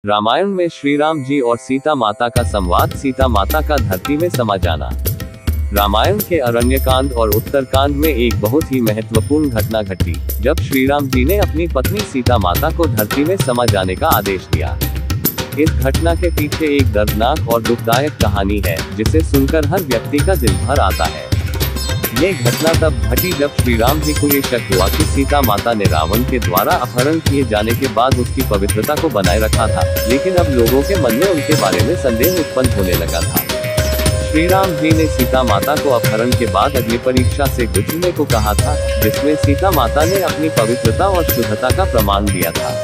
रामायण में श्री राम जी और सीता माता का संवाद, सीता माता का धरती में समा जाना। रामायण के अरण्यकांड और उत्तरकांड में एक बहुत ही महत्वपूर्ण घटना घटी, जब श्री राम जी ने अपनी पत्नी सीता माता को धरती में समा जाने का आदेश दिया। इस घटना के पीछे एक दर्दनाक और दुखदायक कहानी है, जिसे सुनकर हर व्यक्ति का दिल भर आता है। ये घटना तब घटी जब श्री राम जी को ये शक हुआ कि सीता माता ने रावण के द्वारा अपहरण किए जाने के बाद उसकी पवित्रता को बनाए रखा था, लेकिन अब लोगों के मन में उनके बारे में संदेह उत्पन्न होने लगा था। श्री राम जी ने सीता माता को अपहरण के बाद अग्नि परीक्षा से गुजरने को कहा था, जिसमें सीता माता ने अपनी पवित्रता और शुद्धता का प्रमाण दिया था।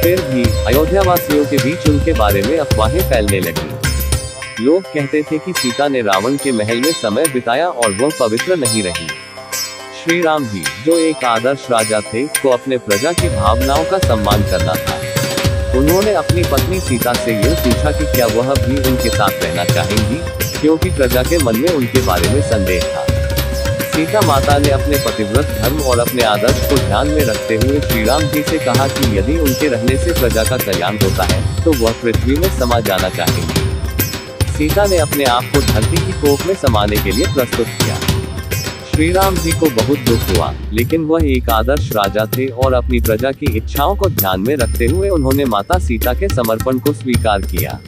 फिर भी अयोध्या वासियों के बीच उनके बारे में अफवाहें फैलने लगी। लोग कहते थे कि सीता ने रावण के महल में समय बिताया और वह पवित्र नहीं रही। श्री राम जी, जो एक आदर्श राजा थे, को अपने प्रजा की भावनाओं का सम्मान करना था। उन्होंने अपनी पत्नी सीता से यह पूछा कि क्या वह भी उनके साथ रहना चाहेंगी, क्योंकि प्रजा के मन में उनके बारे में संदेह था। सीता माता ने अपने पतिव्रत धर्म और अपने आदर्श को ध्यान में रखते हुए श्री राम जी से कहा कि यदि उनके रहने से प्रजा का कल्याण होता है, तो वह पृथ्वी में समा जाना चाहेंगी। सीता ने अपने आप को धरती की कोख में समाने के लिए प्रस्तुत किया। श्री राम जी को बहुत दुख हुआ, लेकिन वह एक आदर्श राजा थे और अपनी प्रजा की इच्छाओं को ध्यान में रखते हुए उन्होंने माता सीता के समर्पण को स्वीकार किया।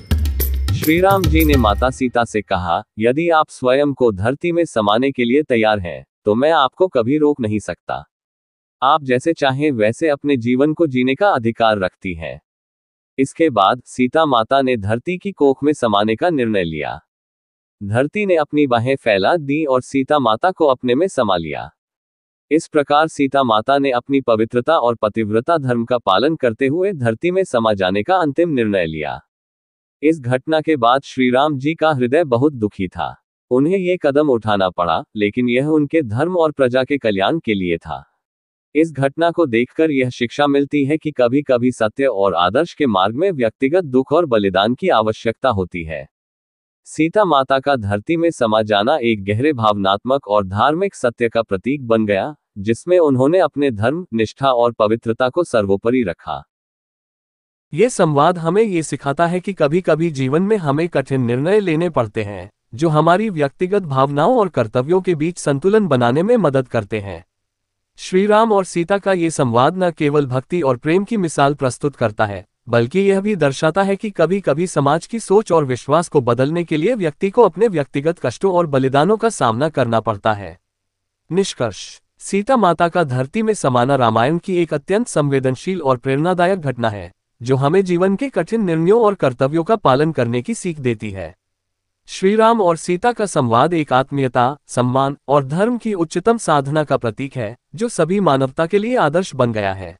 श्री राम जी ने माता सीता से कहा, यदि आप स्वयं को धरती में समाने के लिए तैयार हैं, तो मैं आपको कभी रोक नहीं सकता। आप जैसे चाहें वैसे अपने जीवन को जीने का अधिकार रखती हैं। इसके बाद सीता माता ने धरती की कोख में समाने का निर्णय लिया। धरती ने अपनी बाहें फैला दी और सीता माता को अपने में समा लिया। इस प्रकार सीता माता ने अपनी पवित्रता और पतिव्रता धर्म का पालन करते हुए धरती में समा जाने का अंतिम निर्णय लिया। इस घटना के बाद श्री राम जी का हृदय बहुत दुखी था। उन्हें यह कदम उठाना पड़ा, लेकिन यह उनके धर्म और प्रजा के कल्याण के लिए था। इस घटना को देखकर यह शिक्षा मिलती है कि कभी कभी सत्य और आदर्श के मार्ग में व्यक्तिगत दुख और बलिदान की आवश्यकता होती है। सीता माता का धरती में समा जाना एक गहरे भावनात्मक और धार्मिक सत्य का प्रतीक बन गया, जिसमें उन्होंने अपने धर्म, निष्ठा और पवित्रता को सर्वोपरि रखा। ये संवाद हमें ये सिखाता है कि कभी कभी जीवन में हमें कठिन निर्णय लेने पड़ते हैं, जो हमारी व्यक्तिगत भावनाओं और कर्तव्यों के बीच संतुलन बनाने में मदद करते हैं। श्री राम और सीता का ये संवाद न केवल भक्ति और प्रेम की मिसाल प्रस्तुत करता है, बल्कि यह भी दर्शाता है कि कभी कभी समाज की सोच और विश्वास को बदलने के लिए व्यक्ति को अपने व्यक्तिगत कष्टों और बलिदानों का सामना करना पड़ता है। निष्कर्ष: सीता माता का धरती में समाना रामायण की एक अत्यंत संवेदनशील और प्रेरणादायक घटना है, जो हमें जीवन के कठिन निर्णयों और कर्तव्यों का पालन करने की सीख देती है। श्री राम और सीता का संवाद एक आत्मीयता, सम्मान और धर्म की उच्चतम साधना का प्रतीक है, जो सभी मानवता के लिए आदर्श बन गया है।